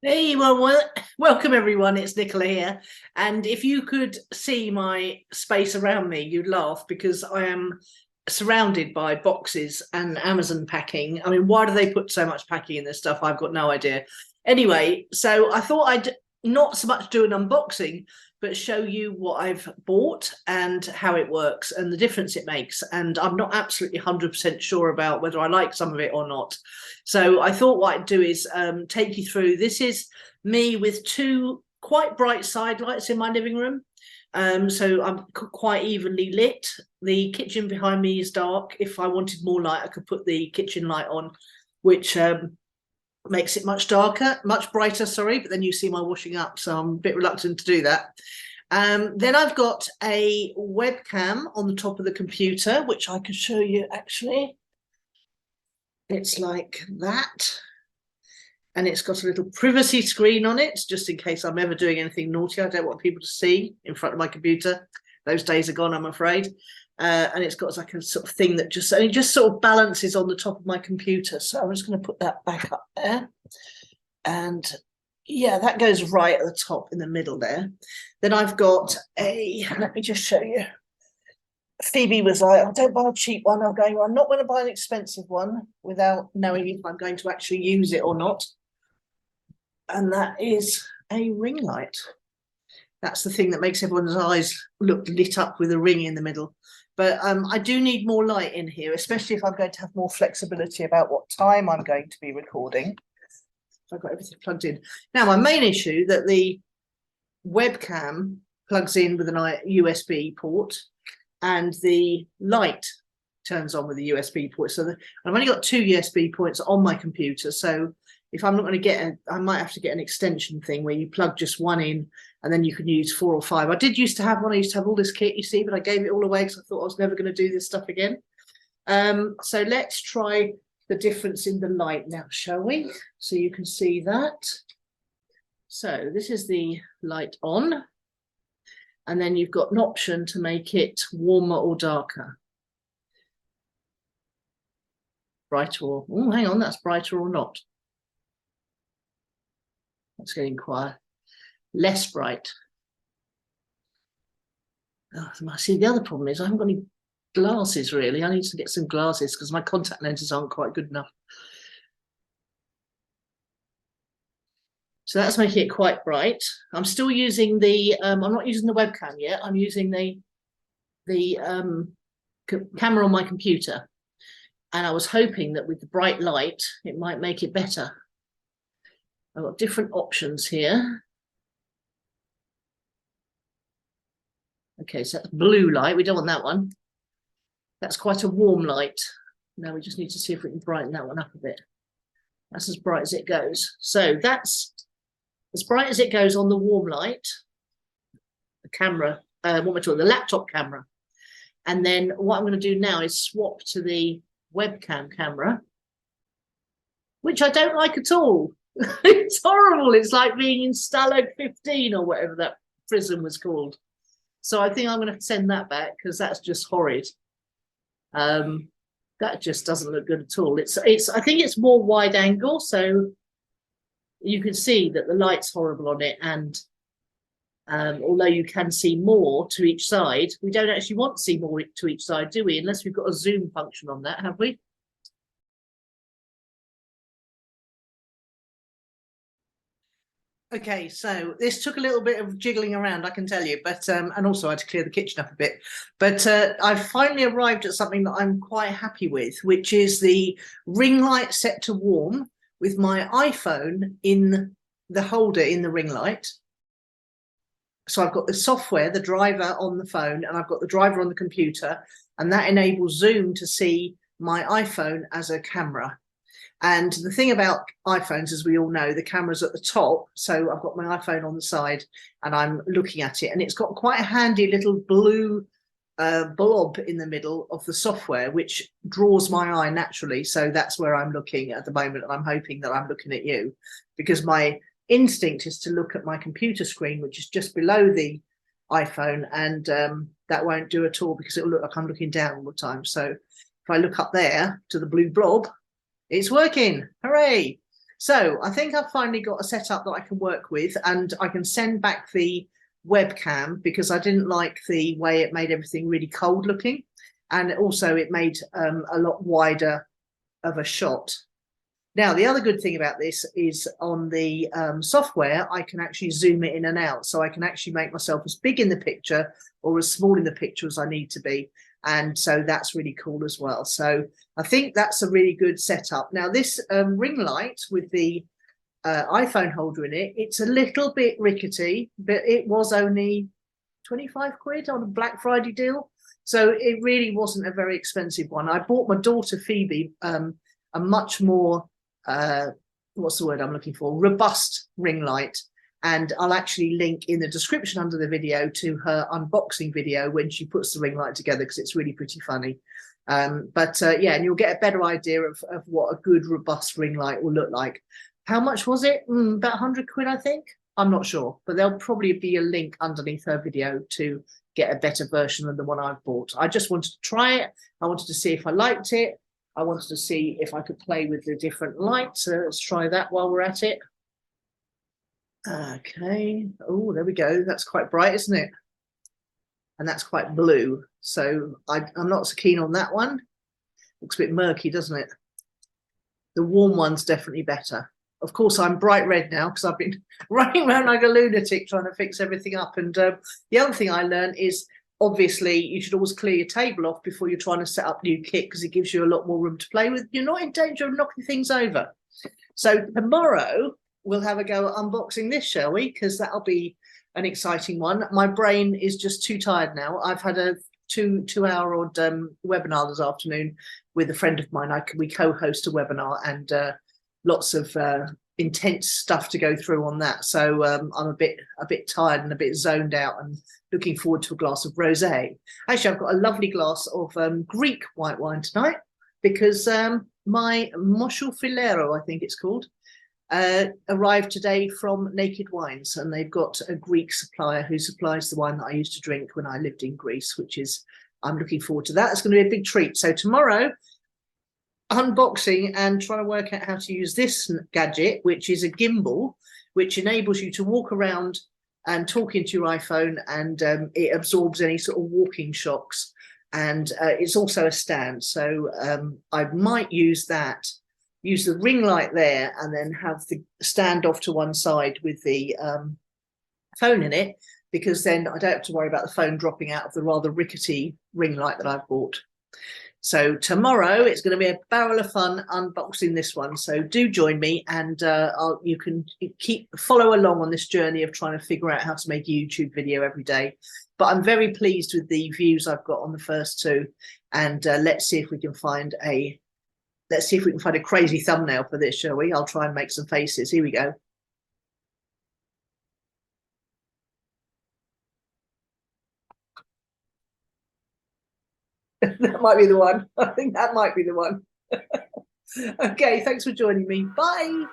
Hey, welcome everyone. It's Nicola here. And if you could see my space around me, you'd laugh because I am surrounded by boxes and Amazon packing. I mean, why do they put so much packing in this stuff? I've got no idea. Anyway, so I thought I'd not so much do an unboxing, but show you what I've bought and how it works and the difference it makes. And I'm not absolutely 100% sure about whether I like some of it or not. So I thought what I'd do is take you through. This is me with two quite bright side lights in my living room. So I'm quite evenly lit. The kitchen behind me is dark. If I wanted more light, I could put the kitchen light on, which makes it much darker, much brighter, sorry, but then you see my washing up, so I'm a bit reluctant to do that. Then I've got a webcam on the top of the computer, which I could show you actually. It's like that. And it's got a little privacy screen on it, just in case I'm ever doing anything naughty. I don't want people to see in front of my computer. Those days are gone, I'm afraid. And it's got like a sort of thing that just sort of balances on the top of my computer. So I'm just going to put that back up there. And yeah, that goes right at the top in the middle there. Then I've got let me just show you. Phoebe was like, I don't buy a cheap one. I'm going, well, I'm not going to buy an expensive one without knowing if I'm going to actually use it or not. And that is a ring light. That's the thing that makes everyone's eyes look lit up with a ring in the middle. But I do need more light in here, especially if I'm going to have more flexibility about what time I'm going to be recording. I've got everything plugged in. Now, my main issue that the webcam plugs in with an USB port and the light turns on with a USB port. So I've only got two USB ports on my computer. So if I'm not going to get I might have to get an extension thing where you plug just one in and then you can use 4 or 5. I did used to have one. I used to have all this kit, you see, but I gave it all away because I thought I was never going to do this stuff again. So let's try the difference in the light now, shall we? So you can see that. So this is the light on. And then you've got an option to make it warmer or darker. Brighter or, oh, hang on, that's brighter or not. That's getting quiet. Less bright. Oh, see, the other problem is I haven't got any glasses really. I need to get some glasses because my contact lenses aren't quite good enough. So that's making it quite bright. I'm still using the, I'm not using the webcam yet. I'm using the camera on my computer. And I was hoping that with the bright light, it might make it better. I've got different options here. Okay, so that's blue light. We don't want that one. That's quite a warm light. Now we just need to see if we can brighten that one up a bit. That's as bright as it goes. So that's as bright as it goes on the warm light, the camera, what am I talking, the laptop camera. And then what I'm going to do now is swap to the webcam camera, which I don't like at all. It's horrible. It's like being in Stalag 15 or whatever that prison was called. So I think I'm going to send that back because that's just horrid. That just doesn't look good at all. I think it's more wide angle, so you can see that the light's horrible on it, and although you can see more to each side, we don't actually want to see more to each side, do we? Unless we've got a zoom function on that, have we? Okay, so this took a little bit of jiggling around, I can tell you, but and also I had to clear the kitchen up a bit. But I've finally arrived at something that I'm quite happy with, which is the ring light set to warm with my iPhone in the holder in the ring light. So I've got the software, the driver on the phone, and I've got the driver on the computer, and that enables Zoom to see my iPhone as a camera. And the thing about iPhones, as we all know, the camera's at the top. So I've got my iPhone on the side and I'm looking at it, and it's got quite a handy little blue blob in the middle of the software, which draws my eye naturally. So that's where I'm looking at the moment. And I'm hoping that I'm looking at you, because my instinct is to look at my computer screen, which is just below the iPhone. And that won't do at all because it'll look like I'm looking down all the time. So if I look up there to the blue blob, it's working. Hooray. So I think I've finally got a setup that I can work with, and I can send back the webcam because I didn't like the way it made everything really cold looking. And also it made a lot wider of a shot. Now, the other good thing about this is on the software, I can actually zoom it in and out. So I can actually make myself as big in the picture or as small in the picture as I need to be. And so that's really cool as well. So I think that's a really good setup. Now, this ring light with the iPhone holder in it, it's a little bit rickety, but it was only 25 quid on a Black Friday deal. So it really wasn't a very expensive one. I bought my daughter Phoebe a much more what's the word I'm looking for, robust ring light, and I'll actually link in the description under the video to her unboxing video when she puts the ring light together, because it's really pretty funny. Yeah, and you'll get a better idea of what a good robust ring light will look like. How much was it? About 100 quid, I think. I'm not sure, but there'll probably be a link underneath her video to get a better version than the one I've bought. I just wanted to try it. I wanted to see if I liked it. I wanted to see if I could play with the different lights. So let's try that while we're at it. Okay. Oh, there we go. That's quite bright, isn't it? And that's quite blue. So I'm not so keen on that one. Looks a bit murky, doesn't it? The warm one's definitely better. Of course, I'm bright red now because I've been running around like a lunatic trying to fix everything up. And the other thing I learned is, obviously, you should always clear your table off before you're trying to set up new kit, because it gives you a lot more room to play with. You're not in danger of knocking things over. So tomorrow we'll have a go at unboxing this, shall we? Because that'll be an exciting one. My brain is just too tired now. I've had a two-hour odd webinar this afternoon with a friend of mine. We co-host a webinar, and lots of intense stuff to go through on that. So I'm a bit tired and a bit zoned out, and looking forward to a glass of rosé. Actually, I've got a lovely glass of Greek white wine tonight, because my Moschel Filero, I think it's called, arrived today from Naked Wines, and they've got a Greek supplier who supplies the wine that I used to drink when I lived in Greece, which is, I'm looking forward to that. It's going to be a big treat. So tomorrow, unboxing and trying to work out how to use this gadget, which is a gimbal, which enables you to walk around and talk into your iPhone, and it absorbs any sort of walking shocks. And it's also a stand. So I might use that, use the ring light there, and then have the stand off to one side with the phone in it, because then I don't have to worry about the phone dropping out of the rather rickety ring light that I've bought. So tomorrow it's going to be a barrel of fun unboxing this one. So do join me, and you can follow along on this journey of trying to figure out how to make a YouTube video every day. But I'm very pleased with the views I've got on the first two, and let's see if we can find a crazy thumbnail for this, shall we? I'll try and make some faces. Here we go. That might be the one. I think that might be the one. Okay, thanks for joining me. Bye.